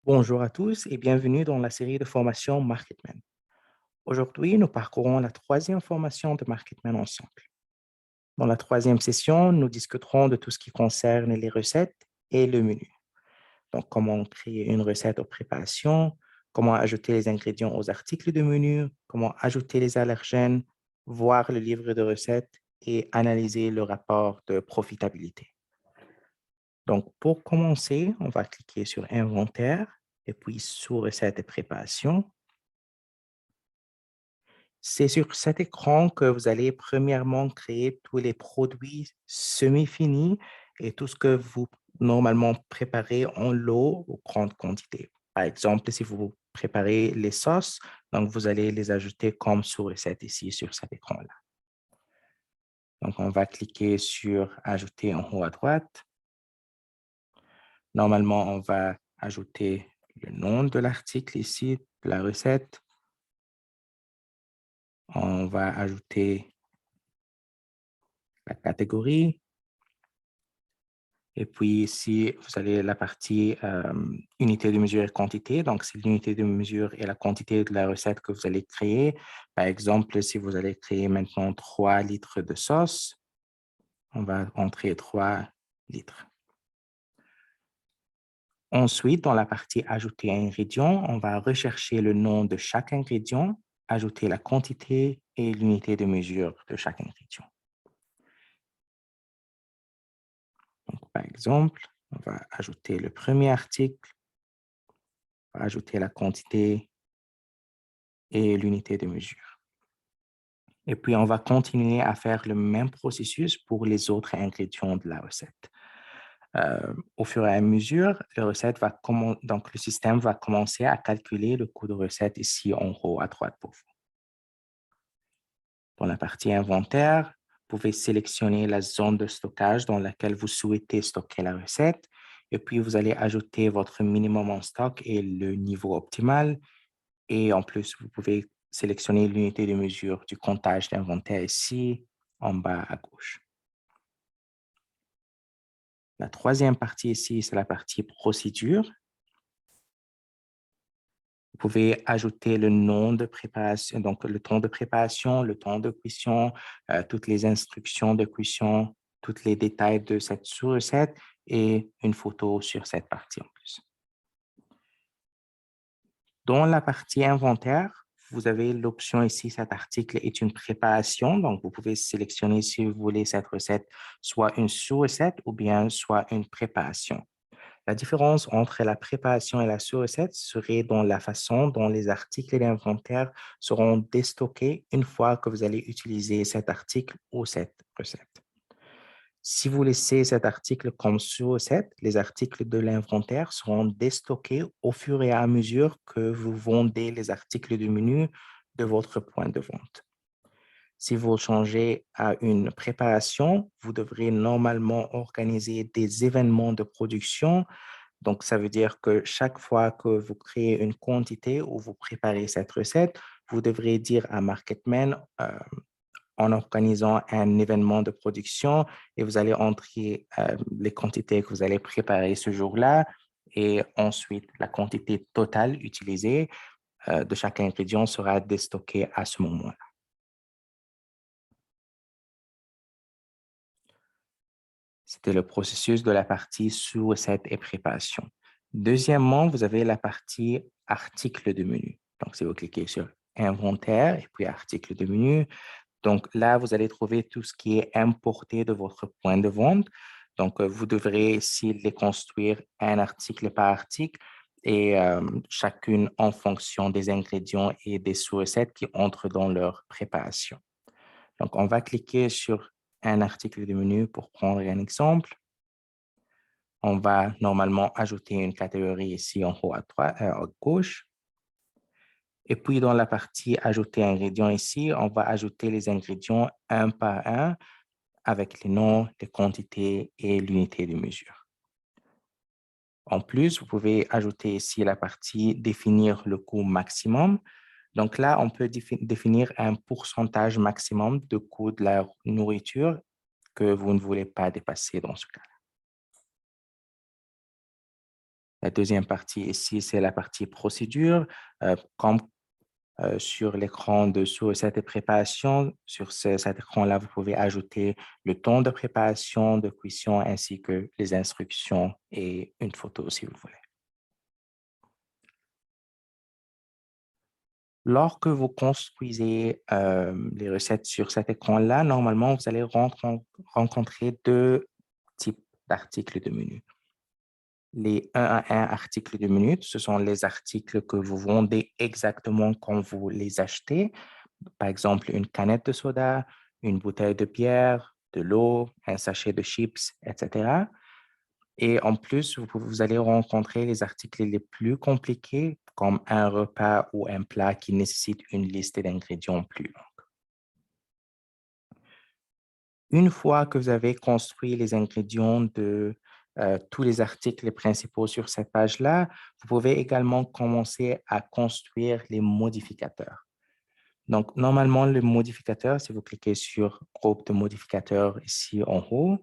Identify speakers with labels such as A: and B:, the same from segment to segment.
A: Bonjour à tous et bienvenue dans la série de formation Marketman. Aujourd'hui, nous parcourons la troisième formation de Marketman ensemble. Dans la troisième session, nous discuterons de tout ce qui concerne les recettes et le menu. Donc, comment créer une recette aux préparations, comment ajouter les ingrédients aux articles de menu, comment ajouter les allergènes, voir le livre de recettes et analyser le rapport de profitabilité. Donc, pour commencer, on va cliquer sur Inventaire et puis sous Recettes et préparations. C'est sur cet écran que vous allez premièrement créer tous les produits semi-finis et tout ce que vous normalement préparez en lot ou grande quantité. Par exemple, si vous préparez les sauces, donc vous allez les ajouter comme sous recette ici sur cet écran-là. Donc, on va cliquer sur Ajouter en haut à droite. Normalement, on va ajouter le nom de l'article ici, de la recette. On va ajouter la catégorie. Et puis ici, vous avez la partie unité de mesure et quantité. Donc, c'est l'unité de mesure et la quantité de la recette que vous allez créer. Par exemple, si vous allez créer maintenant 3 litres de sauce, on va entrer 3 litres. Ensuite, dans la partie ajouter ingrédients, on va rechercher le nom de chaque ingrédient, ajouter la quantité et l'unité de mesure de chaque ingrédient. Donc, par exemple, on va ajouter le premier article, on va ajouter la quantité et l'unité de mesure. Et puis, on va continuer à faire le même processus pour les autres ingrédients de la recette. Au fur et à mesure, donc le système va commencer à calculer le coût de recette ici en haut à droite pour vous. Dans la partie inventaire, vous pouvez sélectionner la zone de stockage dans laquelle vous souhaitez stocker la recette. Et puis, vous allez ajouter votre minimum en stock et le niveau optimal. Et en plus, vous pouvez sélectionner l'unité de mesure du comptage d'inventaire ici, en bas à gauche. La troisième partie ici, c'est la partie procédure. Vous pouvez ajouter le nom de préparation, donc le temps de préparation, le temps de cuisson, toutes les instructions de cuisson, tous les détails de cette sous-recette et une photo sur cette partie en plus. Dans la partie inventaire, vous avez l'option ici, cet article est une préparation. Donc, vous pouvez sélectionner si vous voulez cette recette soit une sous-recette ou bien soit une préparation. La différence entre la préparation et la sous-recette serait dans la façon dont les articles d'inventaire seront déstockés une fois que vous allez utiliser cet article ou cette recette. Si vous laissez cet article comme sous-recette, les articles de l'inventaire seront déstockés au fur et à mesure que vous vendez les articles du menu de votre point de vente. Si vous changez à une préparation, vous devrez normalement organiser des événements de production. Donc, ça veut dire que chaque fois que vous créez une quantité ou vous préparez cette recette, vous devrez dire à Marketman en organisant un événement de production et vous allez entrer les quantités que vous allez préparer ce jour-là et ensuite la quantité totale utilisée de chaque ingrédient sera déstockée à ce moment-là. C'était le processus de la partie sous-recette et préparation. Deuxièmement, vous avez la partie article de menu. Donc, si vous cliquez sur inventaire et puis article de menu, donc là, vous allez trouver tout ce qui est importé de votre point de vente. Donc, vous devrez ici les construire un article par article et chacune en fonction des ingrédients et des sous-recettes qui entrent dans leur préparation. Donc, on va cliquer sur un article de menu pour prendre un exemple. On va normalement ajouter une catégorie ici en haut à droite, à gauche. Et puis, dans la partie ajouter ingrédients ici, on va ajouter les ingrédients un par un avec les noms, les quantités et l'unité de mesure. En plus, vous pouvez ajouter ici la partie définir le coût maximum. Donc là, on peut définir un pourcentage maximum de coût de la nourriture que vous ne voulez pas dépasser dans ce cas. La deuxième partie ici, c'est la partie procédure. Comme sur l'écran de sous-recette et préparation, sur cet écran-là, vous pouvez ajouter le temps de préparation, de cuisson, ainsi que les instructions et une photo si vous le voulez. Lorsque vous construisez les recettes sur cet écran-là, normalement, vous allez rencontrer deux types d'articles de menu. Les 1 à 1 articles de menu, ce sont les articles que vous vendez exactement quand vous les achetez. Par exemple, une canette de soda, une bouteille de bière, de l'eau, un sachet de chips, etc. Et en plus, vous allez rencontrer les articles les plus compliqués, comme un repas ou un plat qui nécessite une liste d'ingrédients plus longue. Une fois que vous avez construit les ingrédients de tous les articles principaux sur cette page-là, vous pouvez également commencer à construire les modificateurs. Donc, normalement, le modificateur, si vous cliquez sur groupe de modificateurs ici en haut,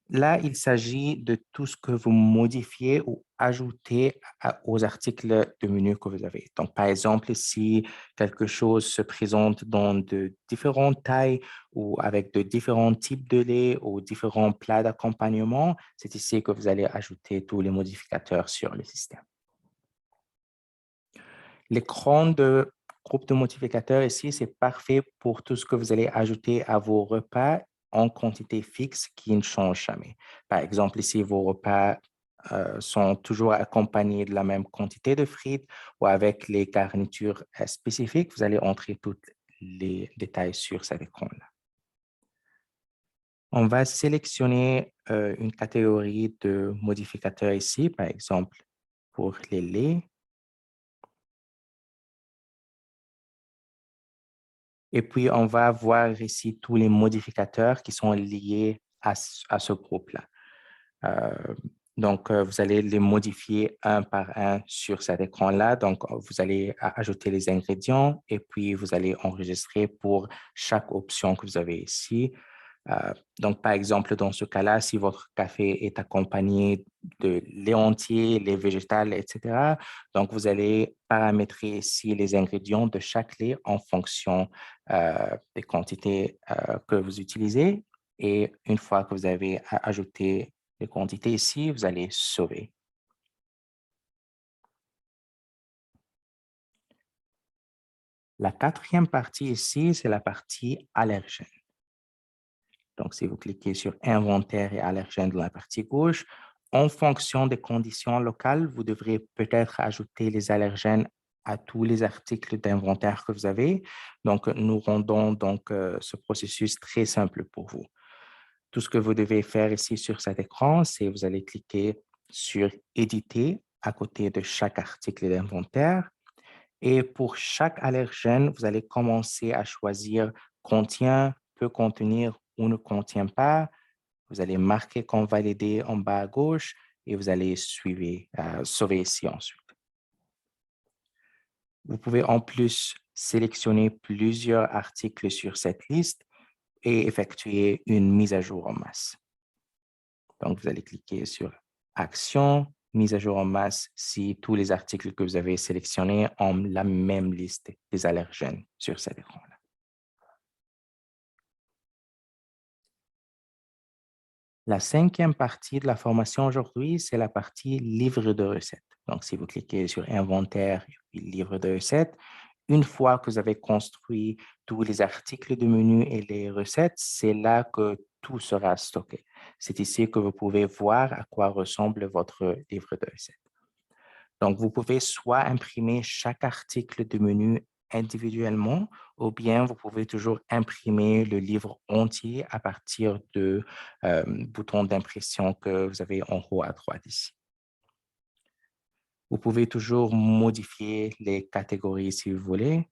A: là, il s'agit de tout ce que vous modifiez ou ajoutez aux articles de menu que vous avez. Donc, par exemple, si quelque chose se présente dans de différentes tailles ou avec de différents types de lait ou différents plats d'accompagnement, c'est ici que vous allez ajouter tous les modificateurs sur le système. L'écran de groupe de modificateurs ici, c'est parfait pour tout ce que vous allez ajouter à vos repas en quantité fixe qui ne change jamais. Par exemple, ici, vos repas sont toujours accompagnés de la même quantité de frites ou avec les garnitures spécifiques. Vous allez entrer tous les détails sur cet écran-là. On va sélectionner une catégorie de modificateurs ici, par exemple, pour les laits. Et puis, on va voir ici tous les modificateurs qui sont liés à ce groupe-là. Donc, vous allez les modifier un par un sur cet écran-là. Donc, vous allez ajouter les ingrédients et puis vous allez enregistrer pour chaque option que vous avez ici. Donc, par exemple, dans ce cas-là, si votre café est accompagné de lait entier, lait végétal, etc., donc vous allez paramétrer ici les ingrédients de chaque lait en fonction des quantités que vous utilisez. Et une fois que vous avez ajouté les quantités ici, vous allez sauver. La quatrième partie ici, c'est la partie allergène. Donc, si vous cliquez sur Inventaire et allergènes dans la partie gauche, en fonction des conditions locales, vous devrez peut-être ajouter les allergènes à tous les articles d'inventaire que vous avez. Donc, nous rendons donc ce processus très simple pour vous. Tout ce que vous devez faire ici sur cet écran, c'est vous allez cliquer sur Éditer à côté de chaque article d'inventaire. Et pour chaque allergène, vous allez commencer à choisir contient, peut contenir ou ne contient pas. Vous allez marquer comme validé en bas à gauche et vous allez sauver ici ensuite. Vous pouvez en plus sélectionner plusieurs articles sur cette liste et effectuer une mise à jour en masse. Donc, vous allez cliquer sur Action, mise à jour en masse si tous les articles que vous avez sélectionnés ont la même liste des allergènes sur cet écran-là. La cinquième partie de la formation aujourd'hui, c'est la partie livre de recettes. Donc, si vous cliquez sur Inventaire et puis Livre de recettes, une fois que vous avez construit tous les articles de menu et les recettes, c'est là que tout sera stocké. C'est ici que vous pouvez voir à quoi ressemble votre livre de recettes. Donc, vous pouvez soit imprimer chaque article de menu individuellement, ou bien vous pouvez toujours imprimer le livre entier à partir de bouton d'impression que vous avez en haut à droite ici. Vous pouvez toujours modifier les catégories si vous voulez.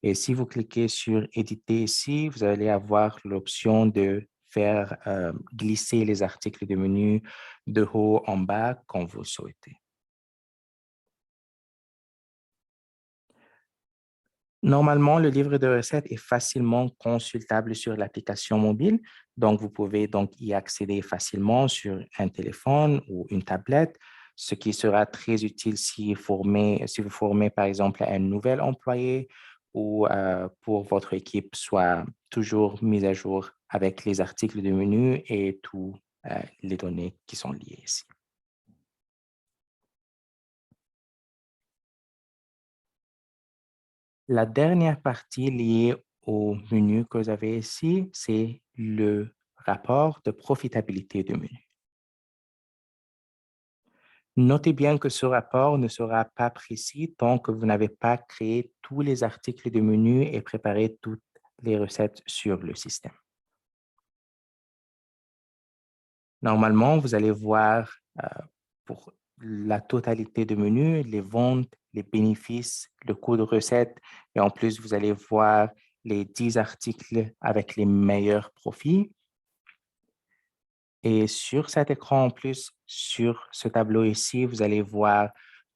A: Et si vous cliquez sur Éditer ici, vous allez avoir l'option de faire glisser les articles de menu de haut en bas quand vous souhaitez. Normalement, le livre de recettes est facilement consultable sur l'application mobile, donc vous pouvez donc y accéder facilement sur un téléphone ou une tablette, ce qui sera très utile si vous formez par exemple un nouvel employé ou pour votre équipe soit toujours mise à jour avec les articles de menu et toutes les données qui sont liées ici. La dernière partie liée au menu que vous avez ici, c'est le rapport de profitabilité du menu. Notez bien que ce rapport ne sera pas précis tant que vous n'avez pas créé tous les articles de menu et préparé toutes les recettes sur le système. Normalement, vous allez voir pour la totalité de menus, les ventes, les bénéfices, le coût de recette et en plus, vous allez voir les 10 articles avec les meilleurs profits. Et sur cet écran, en plus, sur ce tableau ici, vous allez voir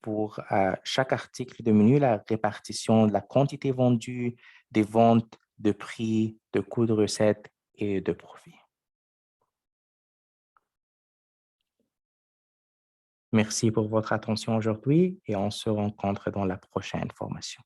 A: pour chaque article de menu la répartition de la quantité vendue, des ventes, de prix, de coût de recette et de profit. Merci pour votre attention aujourd'hui et on se rencontre dans la prochaine formation.